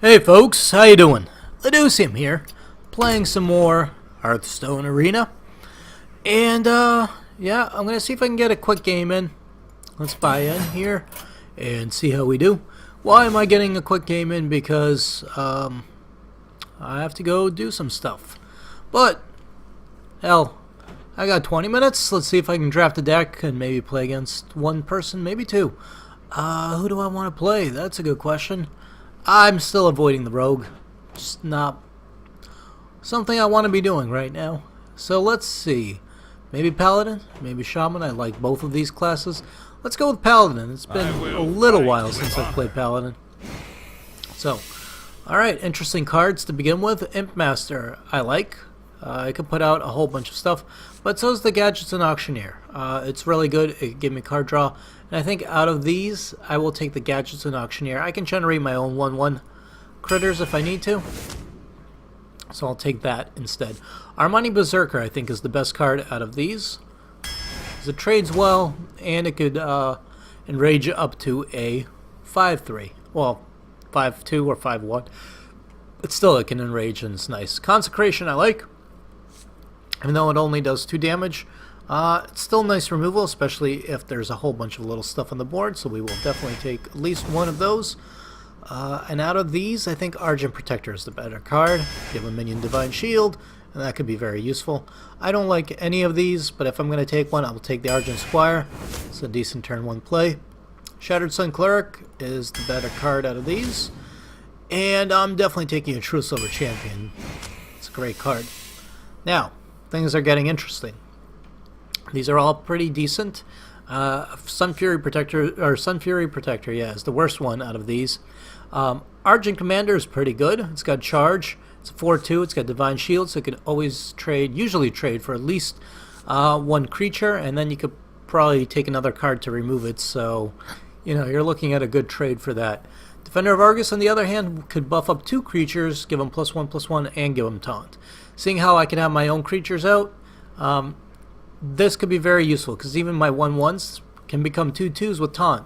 Hey folks, how you doing? Leducium here, playing some more Hearthstone Arena. And yeah, I'm gonna see if I can get a quick game in. Let's buy in here and see how we do. Why am I getting a quick game in? Because I have to go do some stuff. But hell, I got 20 minutes. Let's see if I can draft a deck and maybe play against one person, maybe two. Who do I want to play? That's a good question. I'm still avoiding the rogue. Just not something I want to be doing right now. So let's see. Maybe Paladin, maybe Shaman. I like both of these classes. Let's go with Paladin. It's been a little while since I've played Paladin. So, alright, interesting cards to begin with. Imp Master, I like. I could put out a whole bunch of stuff, but so is the Gadgets and Auctioneer. It's really good. It gave me card draw, and I think out of these, I will take the Gadgets and Auctioneer. I can generate my own 1/1 critters if I need to, so I'll take that instead. Armani Berserker, I think, is the best card out of these. It trades well, and it could enrage up to a 5/3. Well, 5/2 or 5/1. But still, it can enrage, and it's nice. Consecration, I like. Even though it only does 2 damage, it's still nice removal, especially if there's a whole bunch of little stuff on the board, so we will definitely take at least one of those. And out of these, I think Argent Protector is the better card. Give a minion Divine Shield, and that could be very useful. I don't like any of these, but if I'm going to take one, I'll take the Argent Squire. It's a decent turn 1 play. Shattered Sun Cleric is the better card out of these. And I'm definitely taking a True Silver Champion. It's a great card. Now, things are getting interesting. These are all pretty decent. Sun Fury Protector, yeah, is the worst one out of these. Argent Commander is pretty good. It's got charge. It's a 4/2. It's got Divine Shield, so it can always trade, usually trade for at least one creature, and then you could probably take another card to remove it. So, you know, you're looking at a good trade for that. Defender of Argus, on the other hand, could buff up 2 creatures, give them +1/+1, and give them taunt. Seeing how I can have my own creatures out, this could be very useful, because even my 1/1s can become 2/2s with taunt.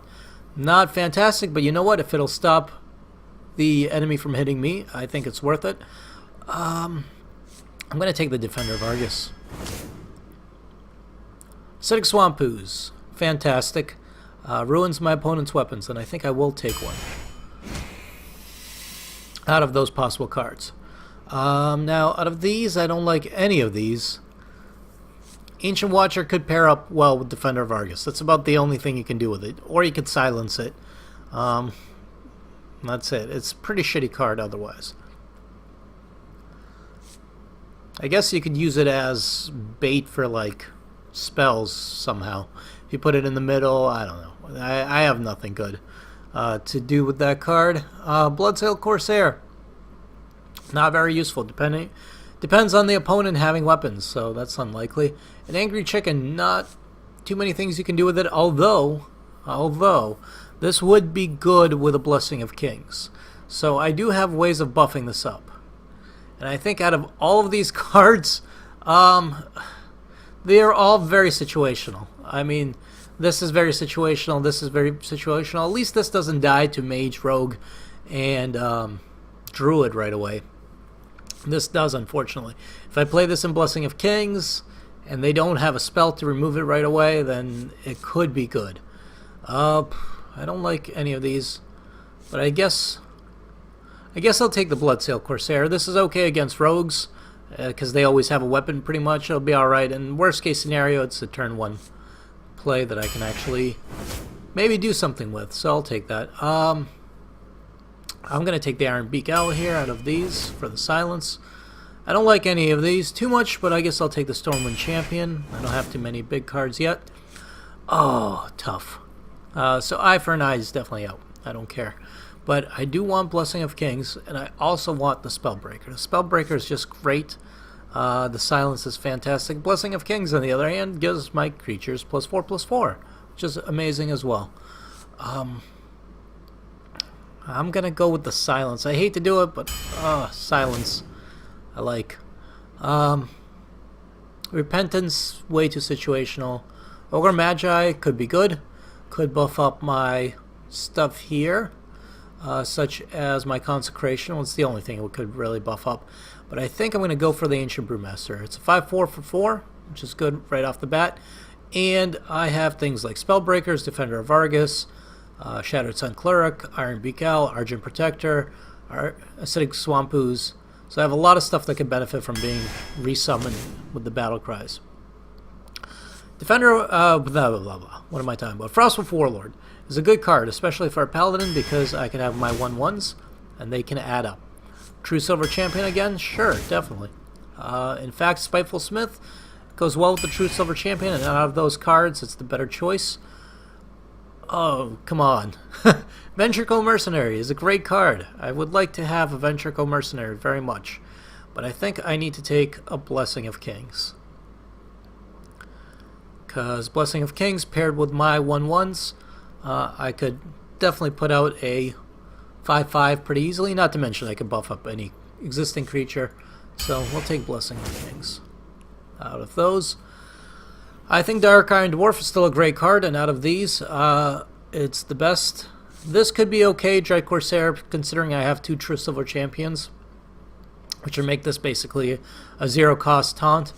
Not fantastic, but you know what? If it'll stop the enemy from hitting me, I think it's worth it. I'm going to take the Defender of Argus. Acidic Swamp Ooze, fantastic. Ruins my opponent's weapons, and I think I will take one out of those possible cards. Now, out of these, I don't like any of these. Ancient Watcher could pair up well with Defender of Argus. That's about the only thing you can do with it. Or you could silence it. That's it. It's a pretty shitty card otherwise. I guess you could use it as bait for, like, spells somehow. If you put it in the middle, I don't know. I have nothing good to do with that card. Bloodsail Corsair. Not very useful, depends on the opponent having weapons, so that's unlikely. An Angry Chicken, not too many things you can do with it, although this would be good with a Blessing of Kings. So I do have ways of buffing this up. And I think out of all of these cards, they are all very situational. I mean, this is very situational, this is very situational. At least this doesn't die to Mage, Rogue, and Druid right away. This does, unfortunately. If I play this in Blessing of Kings, and they don't have a spell to remove it right away, then it could be good. I don't like any of these, but I guess I'll take the Bloodsail Corsair. This is okay against rogues, because they always have a weapon pretty much. It'll be alright. In worst case scenario, it's a turn 1 play that I can actually maybe do something with, so I'll take that. I'm going to take the Iron Beak Owl here out of these for the silence. I don't like any of these too much, but I guess I'll take the Stormwind Champion. I don't have too many big cards yet. Oh, tough. So Eye for an Eye is definitely out. I don't care. But I do want Blessing of Kings, and I also want the Spellbreaker. The Spellbreaker is just great. The silence is fantastic. Blessing of Kings, on the other hand, gives my creatures +4/+4, which is amazing as well. I'm going to go with the silence. I hate to do it, but silence I like. Repentance, way too situational. Ogre Magi could be good. Could buff up my stuff here. such as my Consecration. Well, it's the only thing it could really buff up. But I think I'm going to go for the Ancient Brewmaster. It's a 5/4 for 4, which is good right off the bat. And I have things like Spellbreakers, Defender of Argus, Shattered Sun Cleric, Iron Beak Owl, Argent Protector, Acidic Swamp Ooze. So I have a lot of stuff that can benefit from being resummoned with the Battle Cries. Defender, blah, blah, blah, blah. What am I talking about? Frostwolf Warlord is a good card, especially for a Paladin, because I can have my 1/1s, and they can add up. True Silver Champion again? Sure, definitely. In fact, Spiteful Smith goes well with the True Silver Champion, and out of those cards, it's the better choice. Oh, come on. Ventricle Mercenary is a great card. I would like to have a Ventricle Mercenary very much, but I think I need to take a Blessing of Kings. Because Blessing of Kings paired with my 1/1s, I could definitely put out a 5/5 pretty easily, not to mention I can buff up any existing creature. So we'll take Blessing of Kings. Out of those, I think Dark Iron Dwarf is still a great card, and out of these, it's the best. This could be okay, Dread Corsair, considering I have 2 True Silver Champions, which would make this basically a 0-cost taunt,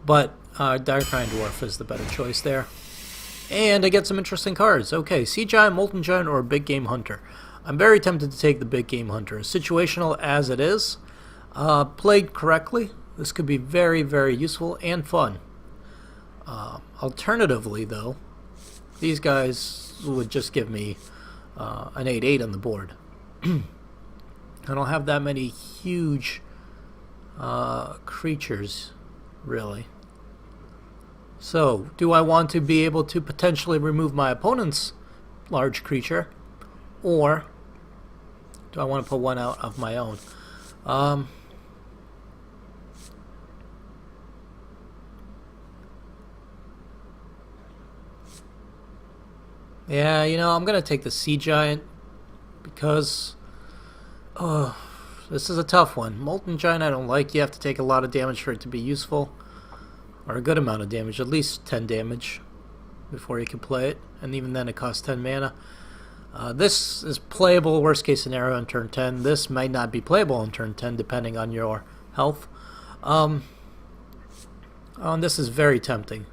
but Dark Iron Dwarf is the better choice there. And I get some interesting cards. Okay, Sea Giant, Molten Giant, or Big Game Hunter. I'm very tempted to take the Big Game Hunter. Situational as it is, played correctly, this could be very, very useful and fun. Alternatively, though, these guys would just give me an 8/8 on the board. I don't have that many huge creatures, really. So, do I want to be able to potentially remove my opponent's large creature, or do I want to put one out of my own? Yeah, you know, I'm going to take the Sea Giant because this is a tough one. Molten Giant I don't like. You have to take a lot of damage for it to be useful. Or a good amount of damage, at least 10 damage before you can play it. And even then it costs 10 mana. This is playable, worst case scenario, on turn 10. This might not be playable on turn 10 depending on your health. And this is very tempting.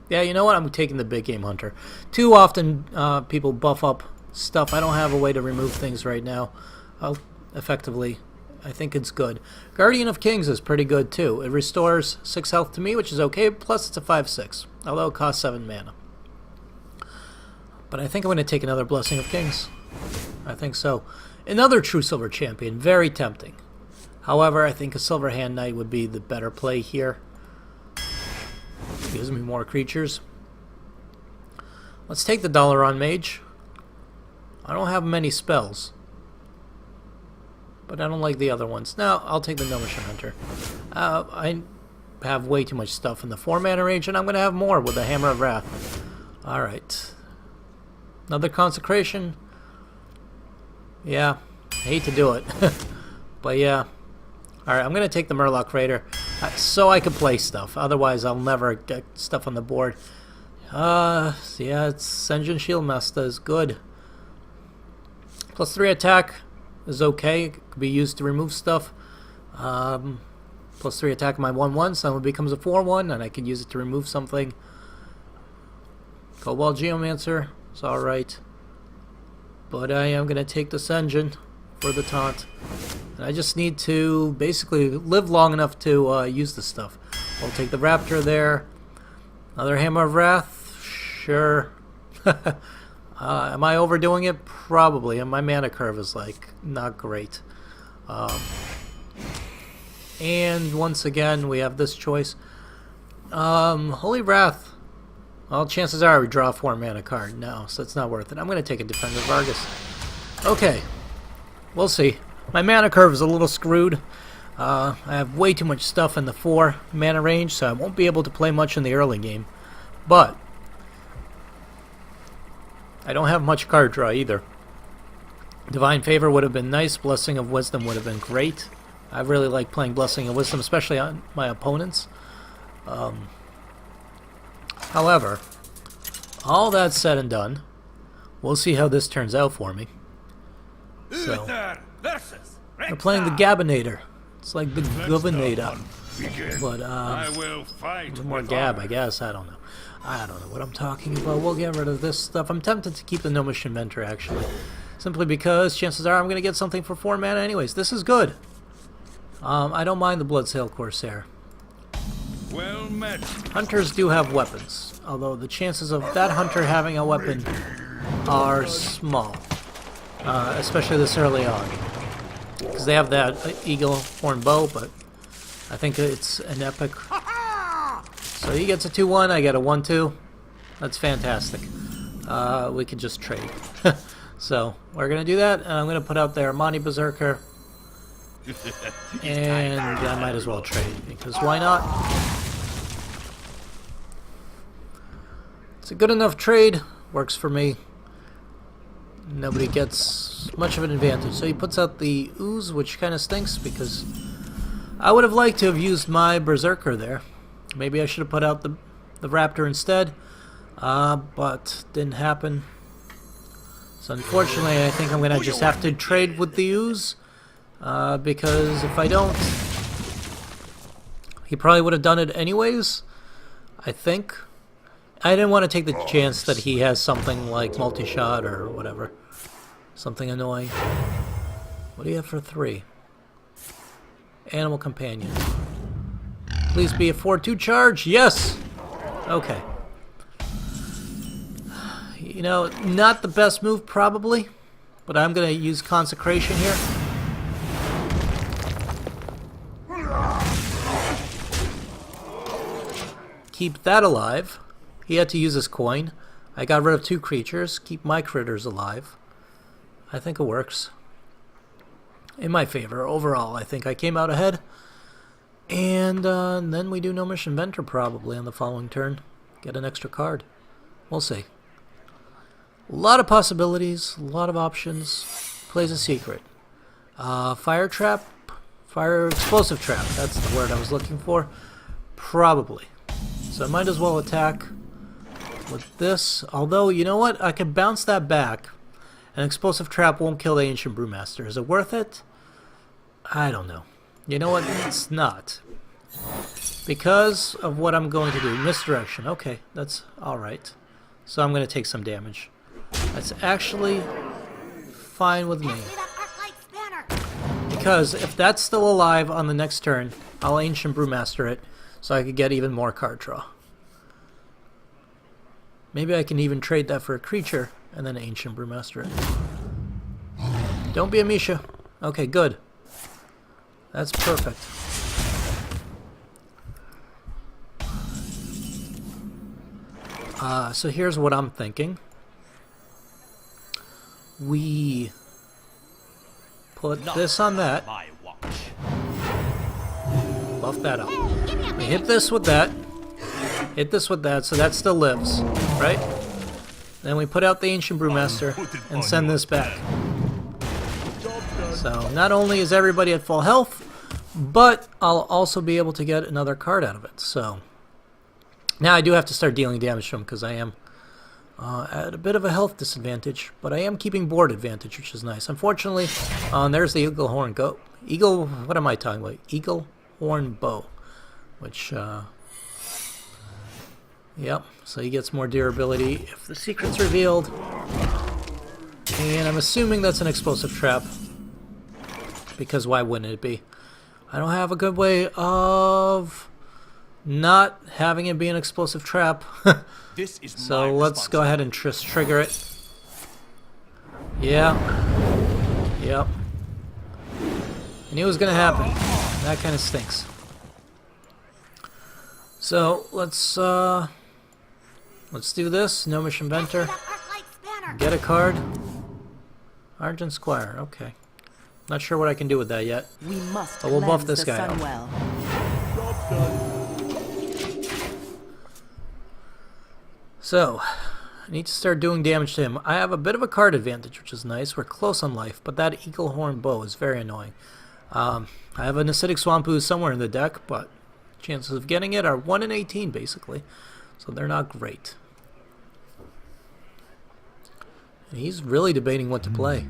Yeah, you know what? I'm taking the Big Game Hunter. Too often people buff up stuff. I don't have a way to remove things right now. Effectively, I think it's good. Guardian of Kings is pretty good too. It restores 6 health to me, which is okay, plus it's a 5/6, although it costs 7 mana. But I think I'm going to take another Blessing of Kings. I think so. Another True Silver Champion, very tempting. However, I think a Silver Hand Knight would be the better play here. Gives me more creatures. Let's take the Dalaran Mage. I don't have many spells, but I don't like the other ones. Now, I'll take the Gnomish Hunter. I have way too much stuff in the 4-mana range, and I'm going to have more with the Hammer of Wrath. Alright. Another Consecration. Yeah, I hate to do it. But yeah. Alright, I'm going to take the Murloc Raider so I can play stuff. Otherwise, I'll never get stuff on the board. Yeah, it's Sen'jin Shieldmaster is good. +3 attack is okay. It could be used to remove stuff. +3 attack my 1/1, so it becomes a 4/1, and I can use it to remove something. Cobalt Geomancer is alright. But I am going to take the Sen'jin for the taunt. And I just need to basically live long enough to use the stuff. I'll take the Raptor there. Another Hammer of Wrath? Sure. Am I overdoing it? Probably. And my mana curve is, like, not great. And once again, we have this choice. Holy Wrath. Well, chances are we draw a 4-mana card now, so it's not worth it. I'm going to take a Defender of Argus. Okay. We'll see. My mana curve is a little screwed. I have way too much stuff in the 4-mana range, so I won't be able to play much in the early game. But I don't have much card draw either. Divine Favor would have been nice. Blessing of Wisdom would have been great. I really like playing Blessing of Wisdom, especially on my opponents. However, all that said and done, we'll see how this turns out for me. So, we're playing the Gabinator. It's like the Governor. But, a little more Gab, I guess. I don't know. I don't know what I'm talking about. We'll get rid of this stuff. I'm tempted to keep the Gnomish Inventor, actually. Simply because chances are I'm going to get something for 4 mana anyways. This is good. I don't mind the Bloodsail Corsair. Well met. Hunters do have weapons, although the chances of that hunter having a weapon are small, especially this early on, because they have that eagle horn bow, but I think it's an epic. So he gets a 2-1, I get a 1-2. That's fantastic. We could just trade. So we're gonna do that, and I'm gonna put out there Armani Berserker, and I might as well trade because why not? It's a good enough trade, works for me. Nobody gets much of an advantage. So he puts out the Ooze, which kind of stinks because I would have liked to have used my Berserker there. Maybe I should have put out the Raptor instead, but didn't happen. So unfortunately, I think I'm going to just have to trade with the Ooze, because if I don't, he probably would have done it anyways, I think. I didn't want to take the chance that he has something like multi-shot or whatever. Something annoying. What do you have for 3? Animal Companion. Please be a 4-2 charge. Yes! Okay. You know, not the best move probably, but I'm going to use Consecration here. Keep that alive. He had to use his coin. I got rid of 2 creatures. Keep my critters alive. I think it works. In my favor. Overall, I think I came out ahead. And then we do Gnomish Inventor probably on the following turn. Get an extra card. We'll see. A lot of possibilities. A lot of options. Plays a secret. Fire Trap? Fire Explosive Trap. That's the word I was looking for. Probably. So I might as well attack with this, although, you know what? I could bounce that back. An Explosive Trap won't kill the Ancient Brewmaster. Is it worth it? I don't know. You know what? It's not. Because of what I'm going to do. Misdirection. Okay, that's alright. So I'm going to take some damage. That's actually fine with me. Because if that's still alive on the next turn, I'll Ancient Brewmaster it, so I could get even more card draw. Maybe I can even trade that for a creature, and then Ancient Brewmaster it. Don't be a Misha. Okay, good. That's perfect. So here's what I'm thinking. We put this on that. Buff that up. We hit this with that. Hit this with that, so that still lives, right? Then we put out the Ancient Brewmaster and send this back. So not only is everybody at full health, but I'll also be able to get another card out of it. So now I do have to start dealing damage to him because I am at a bit of a health disadvantage, but I am keeping board advantage, which is nice. Unfortunately, there's the Eagle Horn what am I talking about? Eagle Horn Bow, which yep, so he gets more durability if the secret's revealed. And I'm assuming that's an Explosive Trap, because why wouldn't it be? I don't have a good way of not having it be an Explosive Trap. This is so let's go ahead and trigger it. Yeah. Yep. I knew it was going to happen. That kind of stinks. So let's do this. Gnomish Inventor. Get a card. Argent Squire. Okay. Not sure what I can do with that yet. We must but we'll buff this guy up. Well. So, I need to start doing damage to him. I have a bit of a card advantage, which is nice. We're close on life, but that Eagle Horn Bow is very annoying. I have an Acidic Swamp Ooze somewhere in the deck, but chances of getting it are 1 in 18, basically. So they're not great. And he's really debating what to play.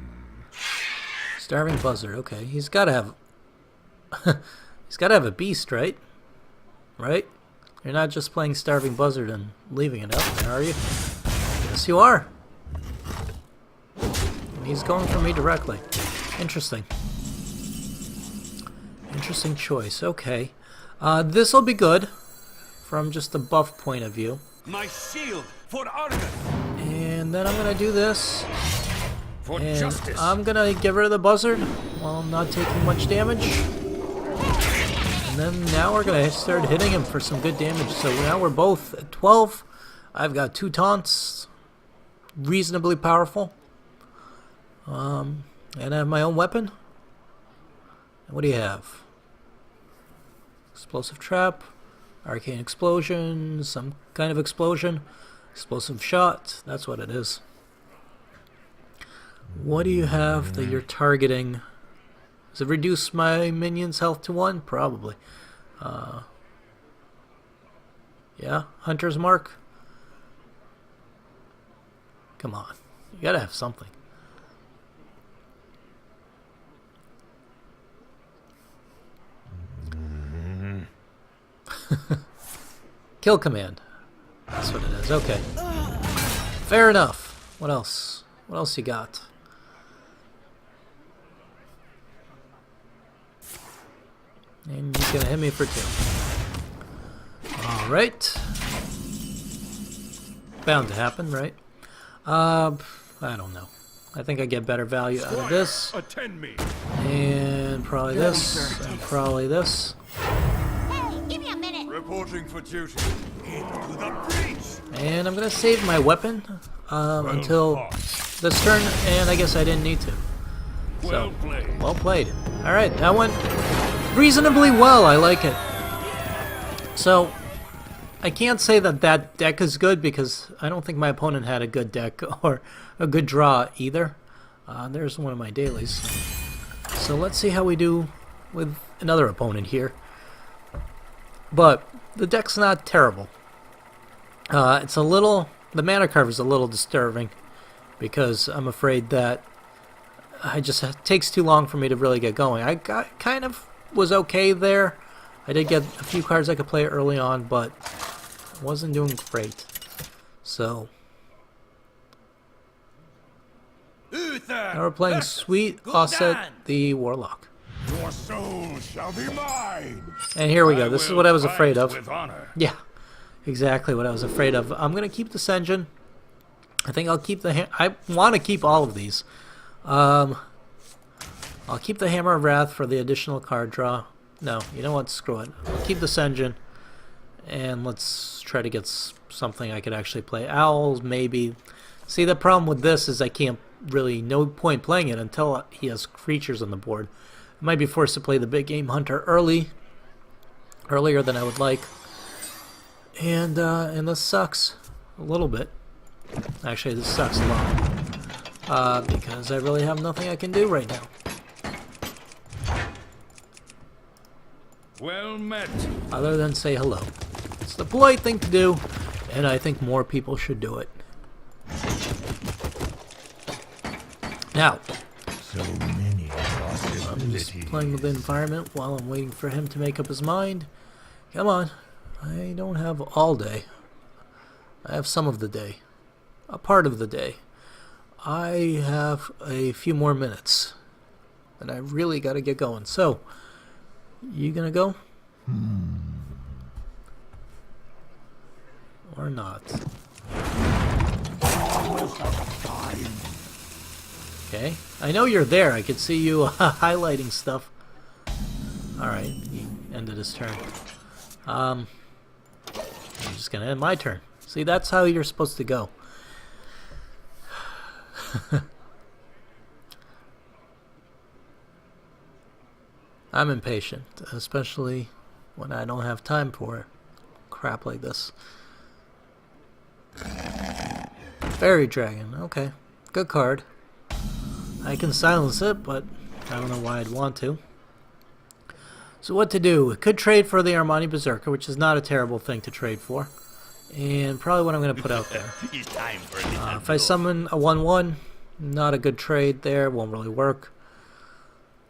Starving Buzzard. Okay, he's got to have... he's got to have a beast, right? Right? You're not just playing Starving Buzzard and leaving it out there, are you? Yes, you are. And he's going for me directly. Interesting. Interesting choice. Okay. This'll be good from just the buff point of view. My shield for Argus. And then I'm gonna do this. For And justice. I'm gonna get rid of the buzzard while not taking much damage. And then now we're gonna start hitting him for some good damage. So now we're both at 12. I've got 2 taunts. Reasonably powerful. And I have my own weapon. What do you have? Explosive trap, arcane explosion, some kind of explosion, explosive shot. That's what it is. What do you have that you're targeting? Does it reduce my minions' health to 1? Probably. Yeah, Hunter's Mark. Come on, you gotta have something. Kill command. That's what it is. Okay. Fair enough. What else? What else you got? And you're gonna hit me for 2. Alright. Bound to happen, right? I don't know. I think I get better value out of this. Attend me. And probably this. And probably this. Hey, give me a minute. Reporting for duty. Into the breach. And I'm gonna save my weapon until fought. this turn, and I guess I didn't need to. Well played. Well played. Alright, that went reasonably well. I like it. So, I can't say that that deck is good because I don't think my opponent had a good deck or a good draw either. There's one of my dailies. So let's see how we do with another opponent here. But the deck's not terrible. It's a little... The mana curve is a little disturbing because I'm afraid that it takes too long for me to really get going. I kind of was okay there. I did get a few cards I could play early on, but wasn't doing great. So now we're playing Sweet Osset the Warlock. Your soul shall be mine. And here we go. This is what I was afraid of. With honor. Yeah, exactly what I was afraid of. I'm gonna keep the Senjin. I think I'll keep the I want to keep all of these. I'll keep the Hammer of Wrath for the additional card draw. No, you know what? Screw it. I'll keep the Senjin. And let's try to get something I could actually play. Owls, maybe. See, the problem with this is I can't really... No point playing it until he has creatures on the board. I might be forced to play the big game Hunter earlier than I would like. And this sucks a little bit. Actually, this sucks a lot. Because I really have nothing I can do right now. Well met. Other than say hello. It's the polite thing to do, and I think more people should do it. Now, So many I'm just possibilities. playing with the environment while I'm waiting for him to make up his mind. Come on. I don't have all day. I have some of the day. A part of the day. I have a few more minutes. And I really got to get going. So, you gonna go? Or not? Okay. I know you're there. I could see you highlighting stuff. Alright, he ended his turn. I'm just gonna end my turn. See, that's how you're supposed to go. I'm impatient, especially when I don't have time for crap like this. Fairy Dragon, okay. Good card. I can silence it, but I don't know why I'd want to. So what to do? We could trade for the Armani Berserker, which is not a terrible thing to trade for. And probably what I'm going to put out there. It's time for a little If I summon a 1/1, not a good trade there, won't really work.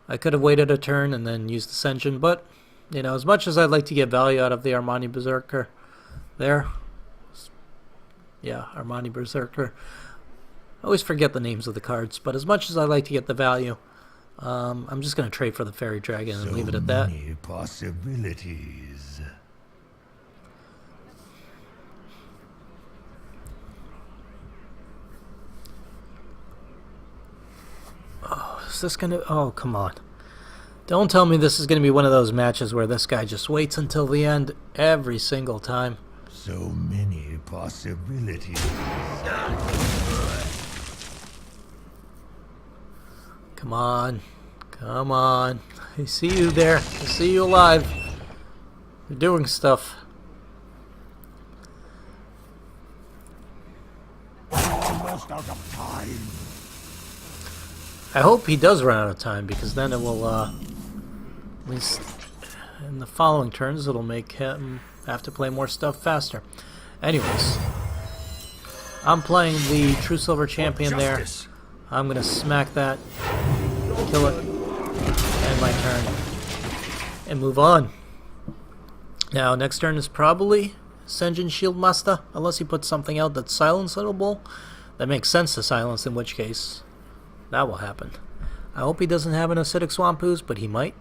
I could have waited a turn and then used Ascension, but, you know, as much as I'd like to get value out of the Armani Berserker there. Yeah, Armani Berserker. I always forget the names of the cards, but as much as I like to get the value, I'm just going to trade for the Fairy Dragon and leave it at that. So many possibilities. Is this going to... Oh, come on. Don't tell me this is going to be one of those matches where this guy just waits until the end every single time. So many possibilities. Come on. Come on. I see you there. I see you alive. You're doing stuff. almost out of time. I hope he does run out of time, because then it will, at least in the following turns, it'll make him have to play more stuff faster. Anyways, I'm playing the True Silver Champion there. I'm going to smack that, kill it, end my turn, and move on. Now, next turn is probably Senjin Shieldmaster, unless he puts something out that's silenceable. That makes sense to silence, in which case that will happen. I hope he doesn't have an Acidic Swamp Ooze, but he might.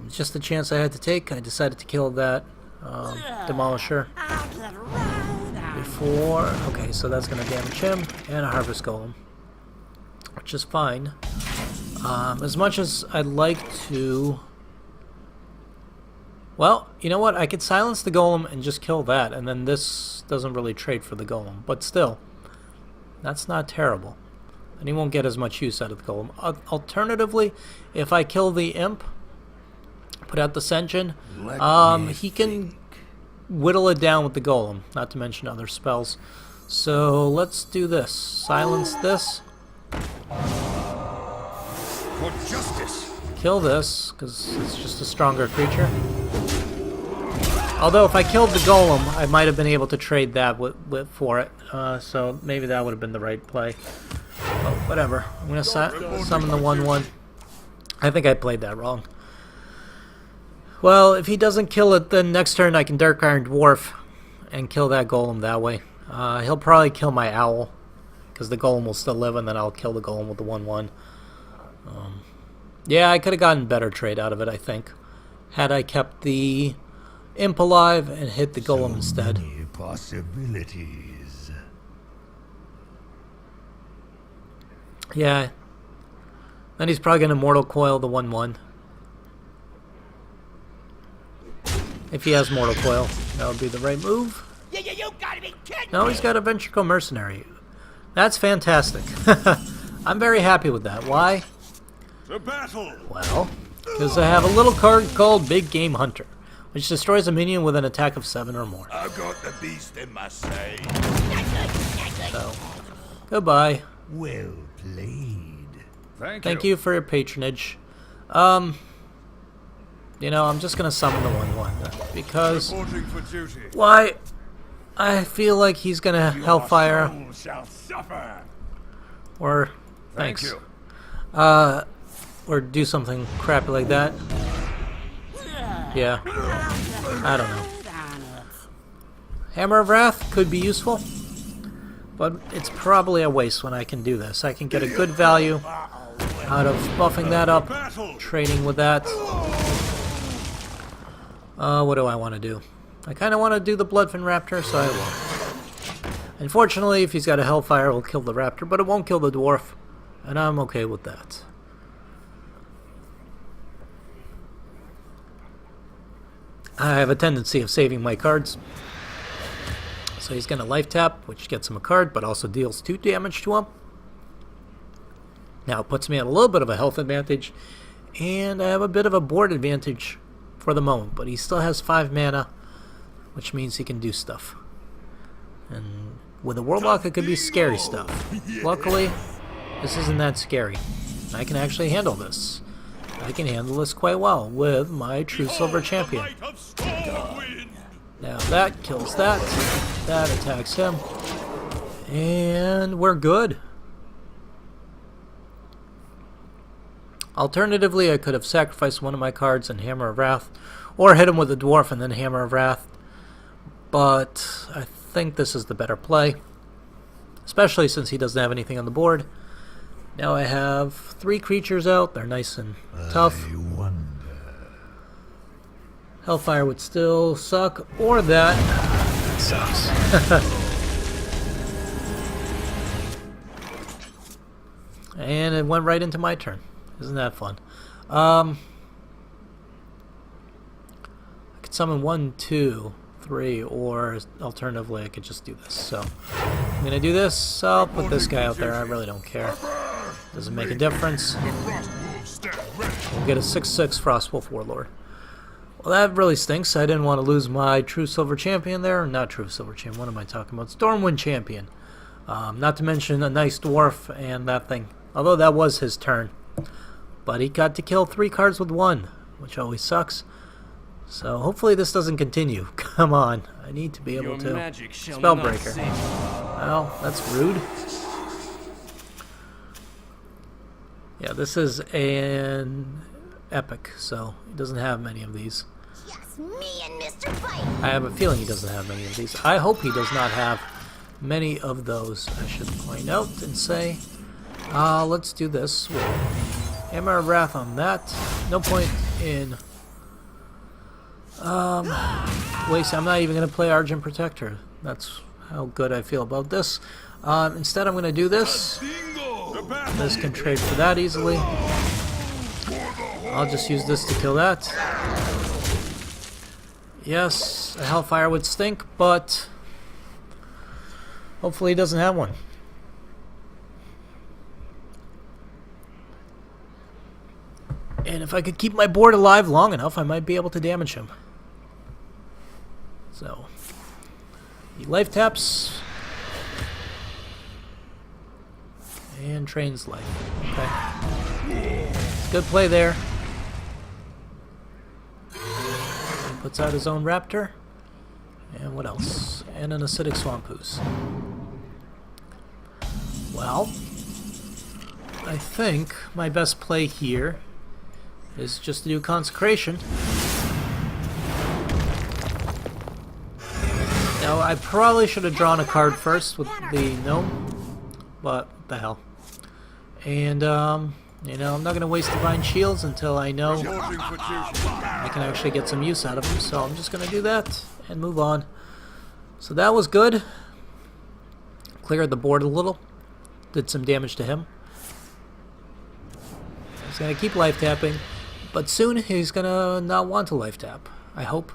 Just a chance I had to take. I decided to kill that Demolisher before. Okay, so that's going to damage him, and a Harvest Golem, which is fine. As much as I'd like to... Well, you know what? I could silence the Golem and just kill that, and then this doesn't really trade for the Golem. But still, that's not terrible. And he won't get as much use out of the Golem. Alternatively, if I kill the Imp, put out the Senjin, he can whittle it down with the Golem, not to mention other spells. So let's do this. Silence this. For justice. Kill this, because it's just a stronger creature. Although if I killed the Golem, I might have been able to trade that for it. So maybe that would have been the right play. Oh, whatever. I'm going to summon the 1/1. I think I played that wrong. Well, if he doesn't kill it, then next turn I can Dark Iron Dwarf and kill that Golem that way. He'll probably kill my Owl, because the Golem will still live, and then I'll kill the Golem with the 1/1. Yeah, I could have gotten better trade out of it, I think, had I kept the Imp alive and hit the Golem instead. Many possibilities. Yeah. Then he's probably going to Mortal Coil the 1/1. If he has Mortal Coil, that would be the right move. You gotta be kidding No, me. he's got a Ventricle Mercenary. That's fantastic. I'm very happy with that. Why? To battle. Well, because I have a little card called Big Game Hunter, which destroys a minion with an attack of 7 or more. I've got the beast in my say. So, goodbye. Well played. Thank you for your patronage. You know, I'm just gonna summon the 1/1 because Reporting for duty. why? I feel like he's gonna Hellfire Soul shall suffer. or Thank thanks. you. Or do something crappy like that. Yeah, I don't know. Hammer of Wrath could be useful, but it's probably a waste when I can do this. I can get a good value out of buffing that up, trading with that. What do I want to do? I kind of want to do the Bloodfin Raptor, so I will. Unfortunately, if he's got a Hellfire, it'll kill the Raptor, but it won't kill the Dwarf, and I'm okay with that. I have a tendency of saving my cards. So he's going to life tap, which gets him a card, but also deals 2 damage to him. Now it puts me at a little bit of a health advantage, and I have a bit of a board advantage for the moment, but he still has 5 mana, which means he can do stuff. And with a Warlock, it could be scary stuff. Luckily, this isn't that scary. I can actually handle this. I can handle this quite well with my True Silver Champion. Now that kills that. That attacks him. And we're good. Alternatively, I could have sacrificed one of my cards and Hammer of Wrath, or hit him with a Dwarf and then Hammer of Wrath. But I think this is the better play, especially since he doesn't have anything on the board. Now I have 3 creatures out. They're nice and tough. I wonder. Hellfire would still suck, or that sucks. And it went right into my turn. Isn't that fun? I could summon 1, 2, 3, or alternatively I could just do this. So I'm gonna do this. I'll put this guy out there. I really don't care. Doesn't make a difference. We'll get a 6/6 Frostwolf Warlord. Well, that really stinks. I didn't want to lose my True Silver Champion there. Not True Silver Champion. What am I talking about? Stormwind Champion. Not to mention a nice Dwarf and that thing. Although that was his turn. But he got to kill 3 cards with 1, which always sucks. So hopefully this doesn't continue. Come on. I need to be able to. Spellbreaker. Well, that's rude. Yeah, this is an epic, so he doesn't have many of these. Yes, me and Mr. Fight. I have a feeling he doesn't have many of these. I hope he does not have many of those, I should point out and say. Let's do this with Hammer of Wrath on that. No point in waste. I'm not even going to play Argent Protector. That's how good I feel about this. Instead I'm going to do this. This can trade for that easily. I'll just use this to kill that. Yes, a Hellfire would stink, but hopefully he doesn't have one. And if I could keep my board alive long enough, I might be able to damage him. So, he life taps. And trains life. Okay. Good play there. He puts out his own Raptor. And what else? And an Acidic Swampoos. Well, I think my best play here is just to do Consecration. Now, I probably should have drawn a card first with the Gnome, but what the hell. And, you know, I'm not going to waste Divine Shields until I know I can actually get some use out of them, so I'm just going to do that and move on. So that was good. Cleared the board a little. Did some damage to him. He's going to keep life tapping, but soon he's going to not want to life tap, I hope.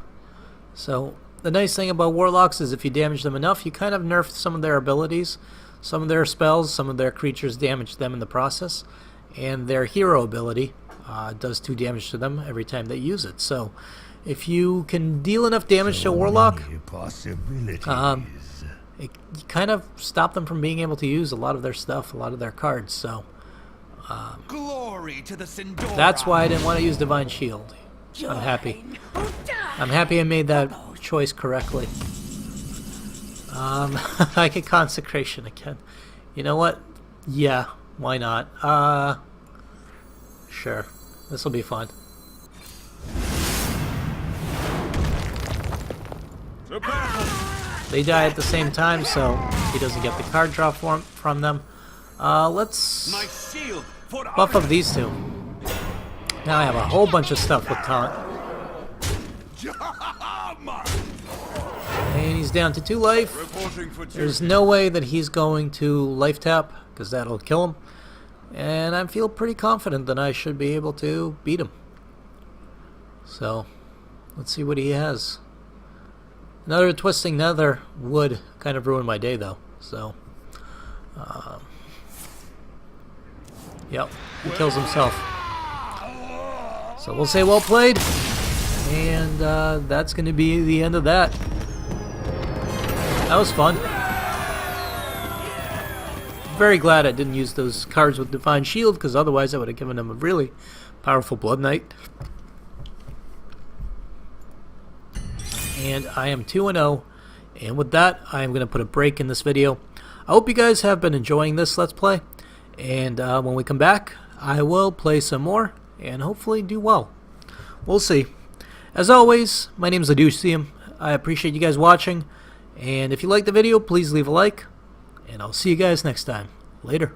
So the nice thing about Warlocks is if you damage them enough, you kind of nerf some of their abilities. Some of their spells, some of their creatures damage them in the process. And their hero ability does 2 damage to them every time they use it. So if you can deal enough damage to a Warlock, you kind of stop them from being able to use a lot of their stuff, a lot of their cards. So Glory to the Sindora. that's why I didn't want to use Divine Shield. I'm happy. I'm happy I made that choice correctly. I get Consecration again. You know what? Yeah, why not? Sure. This will be fun. They die at the same time, so he doesn't get the card draw from them. Let's buff up these 2. Now I have a whole bunch of stuff with Taunt. And he's down to 2 life. There's no way that he's going to life tap, because that'll kill him. And I feel pretty confident that I should be able to beat him. So, let's see what he has. Another Twisting Nether would kind of ruin my day, though. So, yep, he kills himself. So we'll say well played. And that's going to be the end of that. That was fun. Very glad I didn't use those cards with Divine Shield, because otherwise I would have given him a really powerful Blood Knight. and I am 2-0. And with that, I am going to put a break in this video. I hope you guys have been enjoying this Let's Play. And when we come back, I will play some more and hopefully do well. We'll see. As always, my name is Laducium. I appreciate you guys watching. And if you liked the video, please leave a like. And I'll see you guys next time. Later.